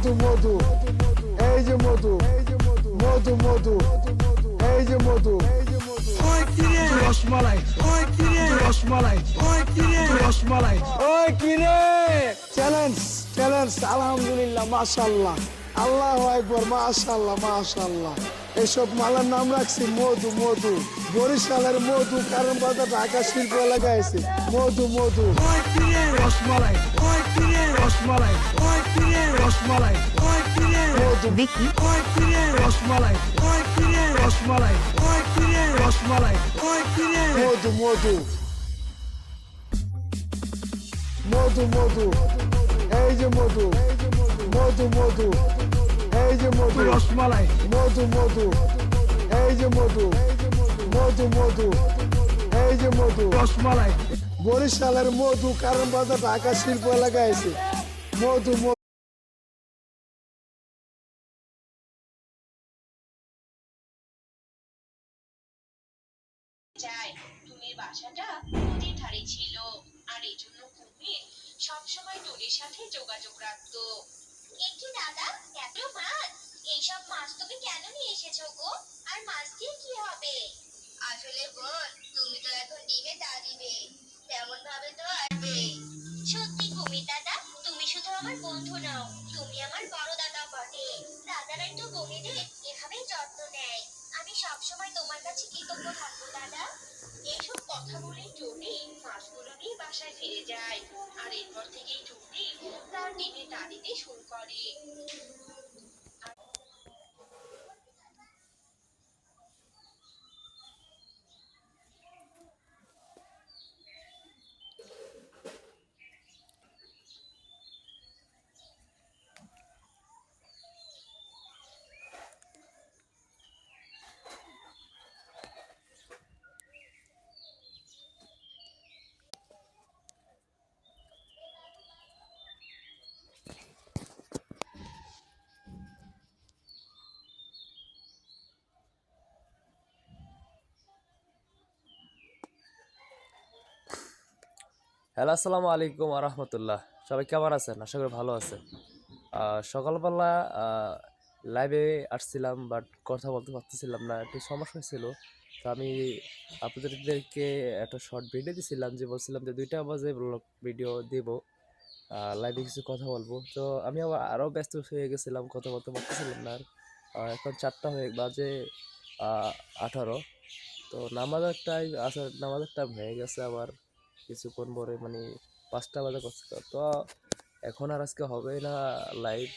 মধু মধু এই যে মধু মধু মধু এই যে মধু ওই কিরে রসমালাই ওই কিরে রসমালাই ওই কিরে রসমালাই ওই কিরে চ্যালেঞ্জ চ্যালেঞ্জ আলহামদুলিল্লাহ মাশাআল্লাহ আল্লাহু আকবার মাশাআল্লাহ মাশাআল্লাহ এসব মালার নাম রাখছি মধু মধু বরিশালের মধু কারণ বাজার ঢাকা শিল্প এলাকায় আছে মধু মধু ওই কিরে রসমালাই ওই কিরে রসমালাই ওই কিরে রসমালাই ওই কিরে মধু বিকি ওই কিরে রসমালাই ওই কিরে রসমালাই ওই কিরে রসমালাই ওই কিরে মধু মধু মধু মধু এই যে মধু মধু মধু এই যে মধু রসমালাই মধু মধু এই যে মধু মধু মধু এই যে মধু রসমালাই বরিশালের মধু কারণ বাজার ঢাকা শিল্প এলাকায় আছে মধু চাই টুনির বাসাটা নদীর ধারে ছিল আর এই জন্য কুমির সবসময় টুনির সাথে যোগাযোগ রাখতো। একটু দাদা এত মাছ এইসব মাছ তুমি কেন নিয়ে এসেছো গো? আর মাছ দিয়ে কি হবে? আসলে বোন তুমি তো এখন ডিমে তা দিবে তেমন ভাবে তো আসবে। সত্যি কুমির দাদা তুমি শুধু আমার বন্ধু নাও তুমি আমার বড় দাদা বটে। দাদারাই তো বোনেদের এভাবেই যত্ন নেয়। আমি সবসময় তোমার কাছে কৃতজ্ঞ থাকবো দাদা। এইসব কথা বলে টুনি মাছগুলো নিয়ে বাসায় ফিরে যায় আর এরপর থেকেই টুনি তার ডিমে তা দিতে শুরু করে। হ্যালো, আসসালামু আলাইকুম আরহামতুল্লাহ। সবাই কেমন আছেন? আশা করি ভালো আছেন। সকালবেলা লাইভে আসছিলাম, বাট কথা বলতে পারতেছিলাম না, একটু সমস্যা হয়েছিল। তো আমি আপনাদেরকে একটা শর্ট ভিডিও দিয়েছিলাম, যে বলছিলাম যে 2টা বাজে ব্লগ ভিডিও দিব, লাইভে কিছু কথা বলবো। তো আমি আরও ব্যস্ত হয়ে গেছিলাম, কথা বলতে পারতেছিলাম না আর। এখন 4টা হয়ে বাজে 18। তো নামাজের টাইম আসার নামাজের টাইম হয়ে গেছে আবার কিছুক্ষণ পরে, মানে 5টা বাজে করছে। তো এখন আর আজকে হবে না লাইভ।